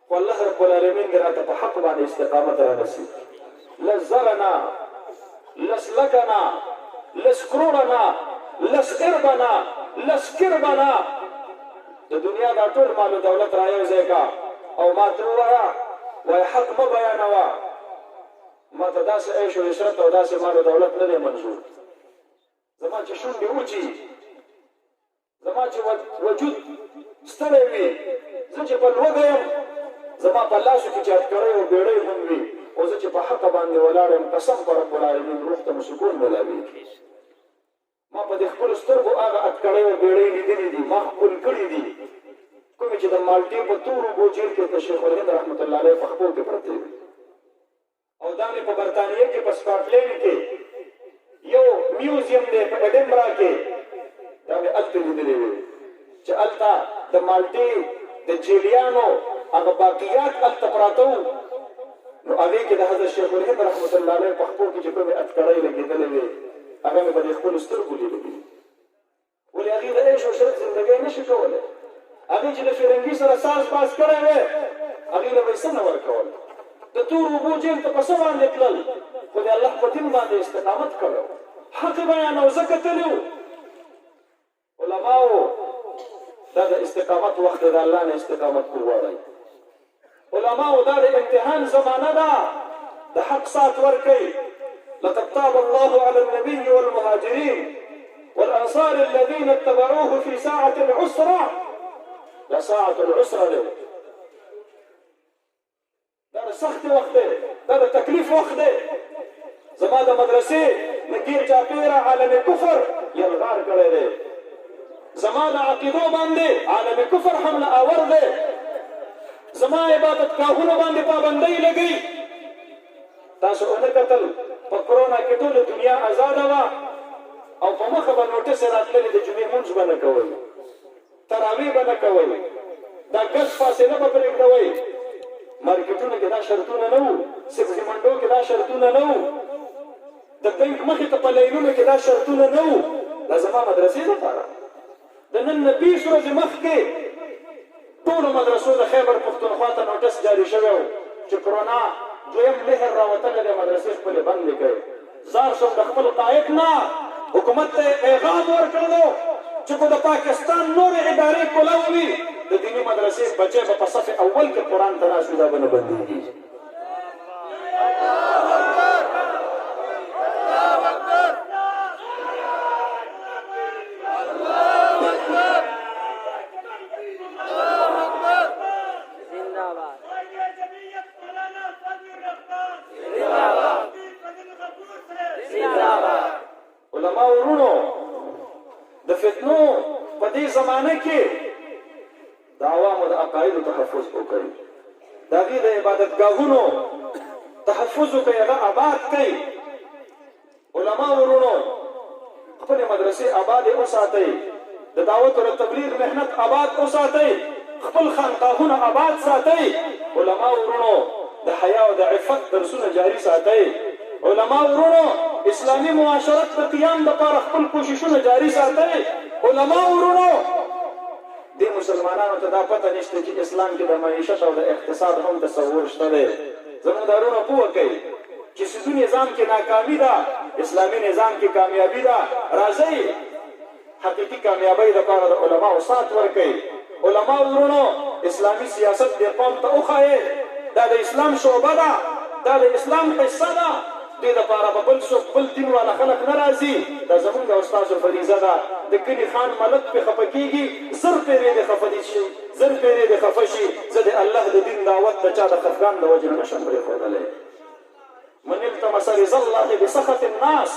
خو الله رب العالمین دې راته په حق باندې استقامت رانصیب. لس زرنا، لس لکنا، لس کروڑنا، لس اربنا، لس کربنا، د دنیا دا ټول مال او دولت را یو ځای کا او ما ته ووایه وایي حق مه بیانوه، ما ته داسې عیش و عشرت او داسې مال او دولت نه دی منظور. زما چې شونډې وچي، زما چې وجود ستړی وي، زه چې په لوږه یم، زما په لاسو کې چې هتکړۍ او بیړۍ هم وي، او زه چې په حقه باندې ولاړ یم، قسم په رب العالمین روح ته مو سکون میلاویږي. ما په دې خپلو سترګو هغه هتکړۍ او بیړۍ لیدلي دي، ما ښکل کړي دي، کومې چې د مالټې په تورو بوجیل کې د شیخ الهند رحمت الله علیه په خپو کې پرتې وي، او دا مې په برطانیه کې په سکاټلینډ کې یو میوزیم دی په ایډنبرا کې، دا مې هلته لیدلې وې چې هلته د مالټې د جیلیانو هغه باقیات هلته پراته وو. نو هغې کې د حضرت شیخ الهند رحمت الله علیه په خپو کې چې کومې هتکړۍ لګېدلې وې، هغه مې په دې خپلو سترګو لیدلې. ولې هغې د عیش و عشرت زندګۍ نه شي کولی. هغې چې د فرنګي سره ساز باز کړی وی، هغې له به یې څه نه ورکول، د تورو اوبو جیل ته په څه باندې تلل، خو د الله په دین باندې استقامت کړی، حق بیانو، ځکه تلي وو. علماو دا د استقامت وخت د الله نه استقامت وغواړئ. علماء دا د امتحان زمانه ده، د حق سات ورکوي. لقد تاب الله على النبي والمهاجرين والأنصار الذين اتبعوه في ساعة العسرة. دا ساعة العسرة ده، دا سخت وخت ده، دا تکلیف وخت ده. زما د مدرسې نګیر چاپیره عالم کفر یلغار کړی دی، زما د عقیدو باندې عالم کفر حمله آور دی، زما عبادت گاهونو باندې پابندۍ لګوي. تاسو ونه کتل په کرونا کې ټوله دنیا ازاده وه او په مخه به نوټس راتللې د جمعې مونځ به نه کوئ، تراویح به نه کوئ، دا ګز فاصله به پرېږدوئ. مارکیټونو کې دا شرطونه نه وو، سبزي منډو کې دا شرطونه نه وو، د بینک مخې ته په لینونو کې دا شرطونه نه وو. دا زما مدرسې لپاره د نن نه 20 ورځې مخکې ټولو مدرسو د خیبر پښتونخوا ته نوټس جاري شوی و چې کرونا دویم لهر راوتلی دی، مدرسې خپلې بندې کړئ. زار شوم د خپل قایق نه حکومت ته پیغام ورکړلو چې که د پاکستان نورې ادارې کولو وي د دیني مدرسې بچی به په صف اول کې قرآن ته ناست وي، دا به نه بندېږي. علماء ورونو د فتنو په دې زمانه کې د عوامو د عقایدو تحفظ وکړئ، د هغې د عبادتګاهونو تحفظ وکړئ، هغه آباد کړئ. علماء ورونو خپلې مدرسې آبادې وساتئ، د دعوت او تبلیغ محنت آباد وساتئ، خپل خانقاهونه آباد ساتئ. علماء ورونو د حیا او د عفت درسونه جاري ساتئ. علماء ورونو اسلامي معاشرت د قیام لپاره خپل کوششونه جاري ساتئ. علماء ورونو دې مسلمانانو ته دا پته نشته چې اسلام کې د معیشت او د اقتصاد هم تصور شته دی. زموږ دا ورونه پوه کوي چې سیاسي نظام کې ناکامي ده، اسلامي نظام کې کامیابي ده. راځئ حقیقي کامیابۍ لپاره د علماو سات ورکوي. علماء ورونو اسلامي سیاست دې قوم ته وښایئ، دا د اسلام شعبه ده، دا د اسلام حصه ده. دې دپاره به بل څوک بل دین والا خلک نه راځي، دا زمونږ او ستاسو فریضه ده. د کلي خان ملک پې خفه کېږي، زر پېرې دې خفه دي شي، زر پېرې دې خفه شي. زه د الله د دین دعوت د چا د خفګان د وجې نه نشم پرېښودلی. من التمس رضا الله بسخط الناس،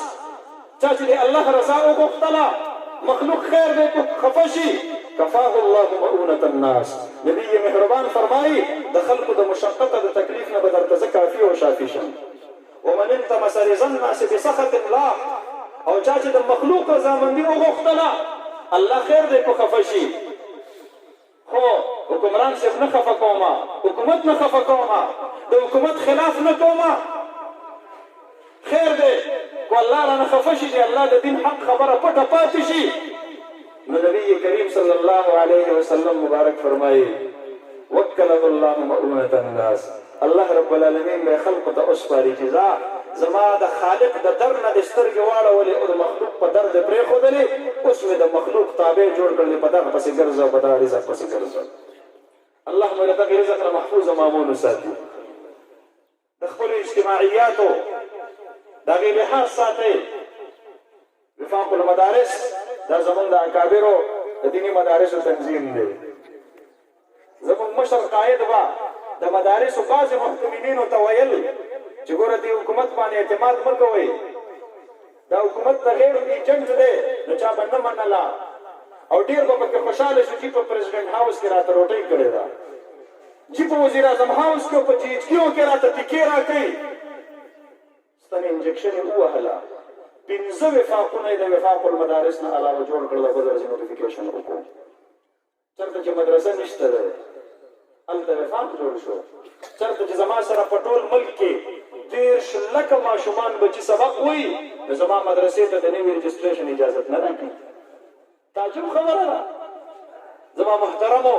چا چې د الله رضا وغوښتله مخلوق خیر دې خفه شي، کفاه الله مؤونة الناس. نبی مهربان فرمایي د خلکو د مشقت د تکلیف نه به درته زه کافي او شافي شم. ومن التمس رضا الناس بسخط الله، او چا چې د مخلوق رضامندي وغوښتله الله خیر دې په خفه شي. خو حکمران صرف نه خفه کومه، حکومت نه خفه کومه، د حکومت خلاف نه کومه، خیر دې کو الله رانه خفه شي چې الله د دین حق خبره پټه پاتې شي. نو نبی کریم صلی الله علیه وسلم مبارک فرمایي وکله الله مؤونة الناس، الله رب العالمین به خلق ته وسپاري چې زما د خالق د در نه د سترګې واړولې او د مخلوق په در دې پرېښودلې، اوس مې د مخلوق تابع جوړ کړلې، په دغه پسې ګرځه او په دغه رزق پسې ګرځه. الله مې د دغه رزق نه محفوظ مامون وساتي. د خپلو اجتماعیاتو د هغې لحاظ ساتئ. وفاق المدارس دا زمونږ د اکابرو د دیني مدارسو تنظیم دی. زمونږ مشر قائد به د مدارسو بعضې محتمینینو ته ویل چې ګوره دې حکومت باندې اعتماد مه کوئ، دا حکومت د غیر ایجنټ دی، نو چا به نه منله او ډېر به پکې خوشحاله شو چې په پرزیډنټ هاوس کې راته روټۍ کړې ده، چې په وزیر اعظم هاوس کې په جي ایچ کیو کې راته تکې راکوي. ستنې انجکشن یې ووهله، 15 وفاقونه یې د وفاق المدارس نه علاوه جوړ کړل. بل ورځې نوټیفیکیشن وکړو چېرته چې مدرسه نشته دی هلته وفاق جوړ شو. چېرته چې زما سره په ټول ملک کې 30 لکه ماشومان به چې سبق وایي نو زما مدرسې ته د نوي رجسټریشن اجازت نه راکوي. تعجب خبره ده. زما محترمو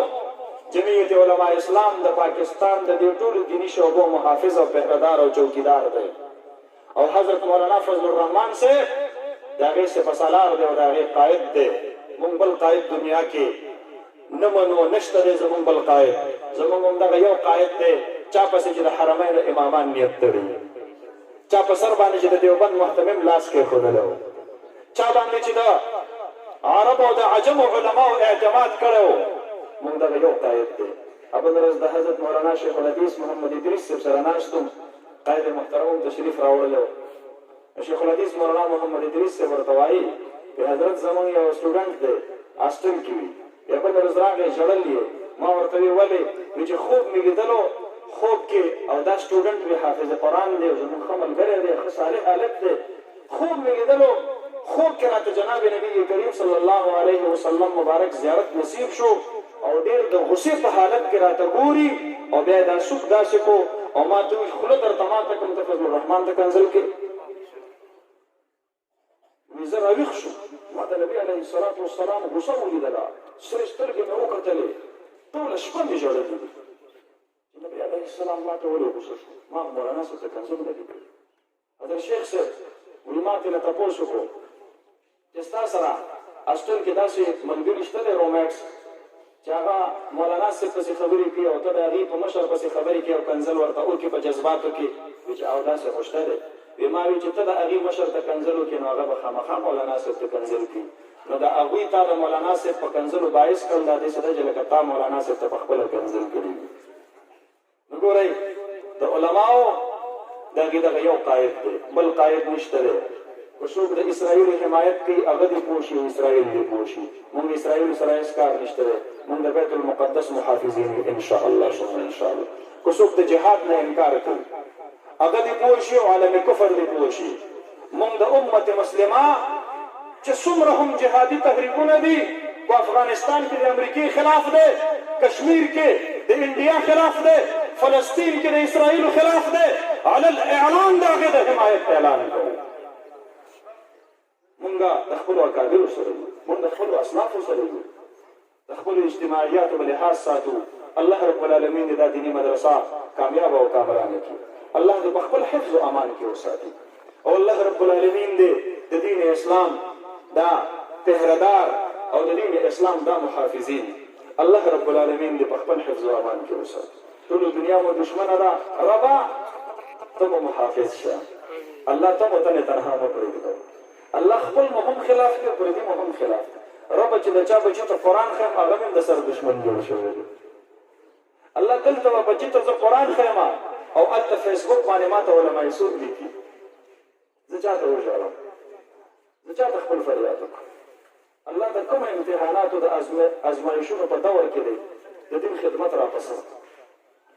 جمعیت علماء اسلام د پاکستان د دې ټولو دیني شعبو محافظ او پهردار او چوکیدار دی، او حضرت مولانا فضل الرحمان صاحب د هغې سپه سالار دی او د هغې قائد دی. مونږ بل قائد دنیا کې نه منو نشته دی زمونږ بل قاید زمونږ همدغه یو قاید دی چا پسې چې د حرمینو امامان نیت تړي چا په سر باندې چې د دیوبند محتمم لاس کېښودلی و چا باندې چې د عرب او د عجم علماو اعتماد کړی و مونږ دغه یو قاید دی بل ورځ د حضرت مولانا شیخ الحدیث محمد ادریس صاحب سره ناست وم قاید محترم تشریف راوړلی و شیخ الحدیث مولانا محمد ادریس صاحب ورته وایي حضرت زمونږ یو سټوډنټ دی هاسټل کې وي بیا بله ورځ راغی ژړل یې ما ورته ویې ولې وایي چې خوب مې لیدلو خوب کې او دا سټوډنټ وي حافظ قرآن دی زموږ ښه ملګری دی ښه صالح هلک دی خوب مې لیدلو خوب کې راته جناب نبی کریم صلی الله علیه وسلم مبارک زیارت نصیب شو او ډېر د غصې په حالت کې راته ګوري او بیا دا سوک داسې کو او ما ته وایي خوله درته ما ته کوم ته فضل الرحمن ته کنځل کې وایي زه راویښ شو ما د نبي علیه الصلاة والسلام غصه ولیدله سرې سترګې مې وکتلې ټوله شپه مې ژړلي نبی علیه السلام ما ته ولې غصه شو ما مولانا صاحب ته کنځل نه دي کړي حضرت شیخ صاحب وایي ما ترې نه تپوس وکړو چې ستا سره هاسټل کې داسې ملګري شته دی رومیکس چې هغه مولانا صاحب پسې خبرې کوي او ته د هغې په مشر پسې خبرې کوي او کنځل ورته وکړي په جذباتو کې وایي چې او داسې خو شته دی وایي ما وایي چې ته د هغې مشر ته کنځل وکړي نو هغه به خامخا مولانا صاحب ته کنځل کړي نو د هغوی تا د مولانا صاحب په کنځلو باعث کړل دا داسې ده چې لکه تا مولانا صاحب ته په خپله کنځل کړي وي نو ګورئ د علماو د هغې دغه یو قاید دی بل قاید نشته دی که څوک د اسرائیلو حمایت کوي هغه دې پوه شي اسرائیل دې پوه شي مونږ اسرائیلو سره هېڅ کار نشته دی مونږ د بیت المقدس محافظین یو انشاءالله ثم انشاءالله که څوک د جهاد نه انکار کوي هغه دې پوه شي او عالم کفر دې پوه شي مونږ د امت مسلمه چې څومره هم جهادي تحریکونه دي په افغانستان کې د امریکې خلاف دی کشمیر کې د انډیا خلاف دی فلسطین کې د اسرائیلو خلاف دی علی الاعلان د هغې د حمایت اعلان کوو مونږ د خپلو اکابرو سره یو مونږ د خپلو اصنافو سره یو د خپلو اجتماعیاتو به لحاظ ساتو الله رب العالمین دا دیني مدرسه کامیابه او کامرانه کړي الله دې په خپل حفظ و امان کې وساتي او الله رب العالمین دې د دین اسلام دا پهردار او د دین اسلام دا محافظین الله رب العالمین دې په خپل حفظ و امان کې وساتي ټول دنیا مو دشمنه ده ربا ته مو محافظ شه الله ته مو تنها مو پرېږدو الله خپل مو هم خلاف کوي پردي مو هم خلاف رب چې د چا بچي ته قرآن ښیم هغه هم د سر دشمن جوړ شوی دی الله دلته به بچي ته زه قرآن ښیم او هلته فیسبوک باندې ما ته علمای سود لیکي زه چا ته وژاړم زه چا ته خپل فریاد وکړم الله د کومو امتحاناتو د ازمایښونو په دور کې دی د دین خدمت راپسند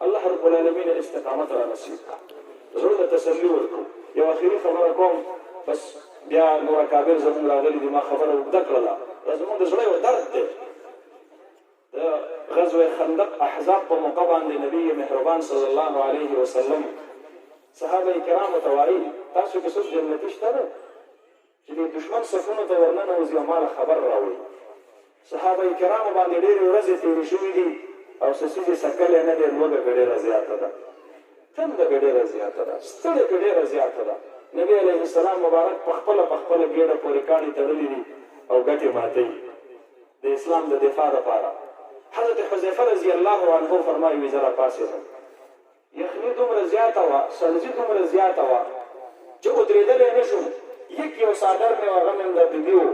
الله رب العالمین استقامت را نصیب کړه زړه ته تسلي ورکړو یو اخري خبره کوم بس بیا نور اکابر زمونږ راغلي دي ما خبره اوږده کړله دا زمونږ د زړه یو درد دی د غزوه خندق احزاب په موقع باندې نبی مهربان صلی الله علیه وسلم صحابه کرامو ته وایي تاسو کې څوک جنتي شته ده چې د دشمن صفونو ته ورننوځي او ما له خبر راوړي صحابه کرامو باندې ډېرې ورځې تېرې شوي دي او څه څیز یې سکلی نه دی لوږه پرې ډېره زیاته ده تنده پرې ډېره زیاته ده ستړې پرې ډېره زیاته ده نبی علیه السلام مبارک په خپله ګېډه پورې کاڼي تړلي دي او ګټې ماتوي د اسلام د دفاع دپاره حضرت حذیفه رضی الله عنه فرمایي وي زه راپاڅېدم یخني دومره زیاته وه سړزي دومره زیاته وه چې ودرېدلی نه شوم یو څادر مې هغه مې د بیبي و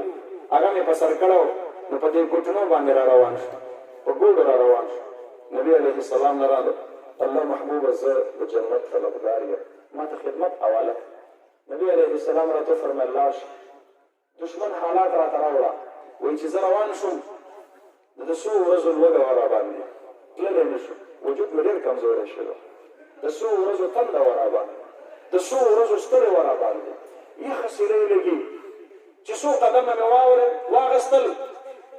هغه مې په سر کړی و نو په دې ګوټنو باندې را روان شو په ګوډو را روان شو نبي علیه السلام نه راغله الله محبوبه زه د جنت طلبګار یم ما ته خدمت حواله نبی علیه السلام راته فرمیل لاړ شه دشمن حالات راته راوړه وایي چې زه روان شوم د څو ورځو لوږه وه راباندې تللی نه شو وجود مې ډېر کمزوری شوی د څو ورځو تنده وه راباندې د څو ورځو ستړې وه راباندې یخه سیلۍ لګي چې څو قدمه مې واغېستل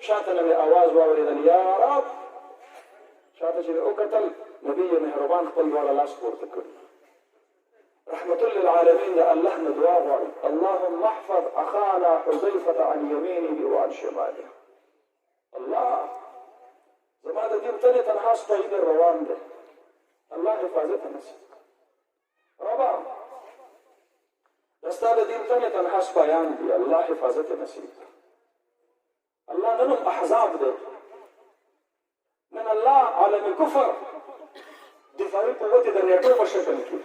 شاته نه مې اواز واورېدل یا رب شاته چې مې وکتل نبي مهربان خپل دواړه لاس پورته کړي رحمة للعالمين الله ندعا غواړي اللهم احفظ اخانا حذيفة عن يمينه وعن شماله الله زما د دین تنې تنها سپی دی روان دی الله حفاظت نصیب ربا دستا د دین تنې تنها سپیان دي الله حفاظت نصیب الله نن هم احزاب دی نن الله عالم کفر دفاعي قوت د نیټو په شکل کې،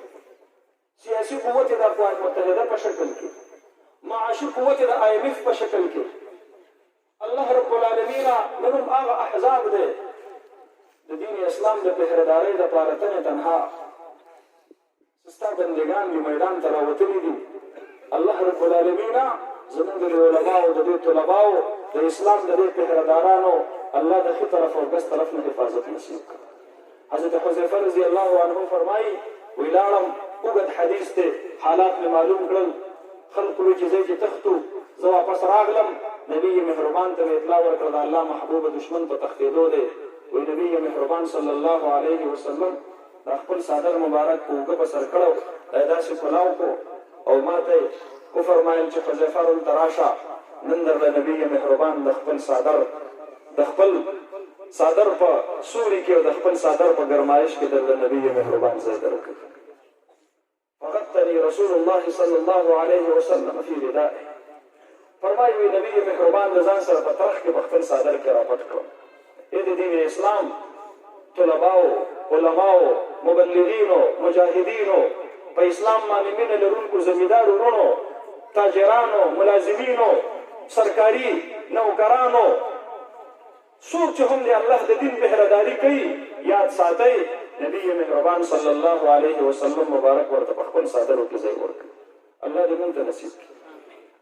سیاسي قوت د اقوام متحده په شکل کې، معاشي قوت د IMF په شکل کې. الله رب العالمین نن هم هغه احزاب دی د دین اسلام د پهردارۍ دپاره تنې تنها ستا بندګان دې میدان ته راوتلي دي. الله رب العالمین زمونږ د علماو د دې طلباو د اسلام د دې پهردارانو الله د ښه طرف او ګس طرف نه حفاظت نصیب کړي. حضرت حذیفه رضی الله عنه فرمایي وی لاړم اوږد حدیث دی حالات مې معلوم کړل خلقو وی چې ځای چې تښتو زه واپس راغلم نبی مهربان ته مې اطلاع ورکړه د الله محبوبه دشمن په تښتېدو دی. وی نبی مهربان صلی الله علیه وسلم دا خپل صادر مبارک په اوږه په سر کړو دا داسې کلاو کو او ما ته وفرمایل چې حذیفه دلته راشه نن درله نبی مهربان د خپل صادر په سوري کې او د خپل صادر په ګرمایش کې درله نبی مهربان ځای درکړ. فغطني رسول الله صلی الله علیه وسلم فی ردائه. فرمایي وی نبی مهربان د ځان سره په ترخ کې په خپل صادر کې راپټ کړو. د دین اسلام طلباو علماو مبلغینو مجاهدینو په اسلام باندې مینه لرونکو زمیندار ورونو تاجرانو ملازمینو سرکاري نوکرانو څوک چې هم د الله د دین پهرداري کوي یاد ساتئ نبی مهربان صلی الله علیه وسلم مبارک ورته په خپل صادرو کې ځای ورکړي. الله دې موږ ته نصیب کړي.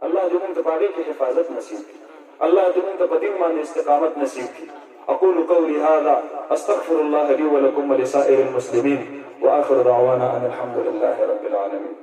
الله دې موږ ته په هغې کې حفاظت نصیب کړي. الله دې موږ ته په دین باندې استقامت نصیب کړي. أقول قولي هذا أستغفر الله لي ولكم ولسائر المسلمين وآخر دعوانا أن الحمد لله رب العالمين.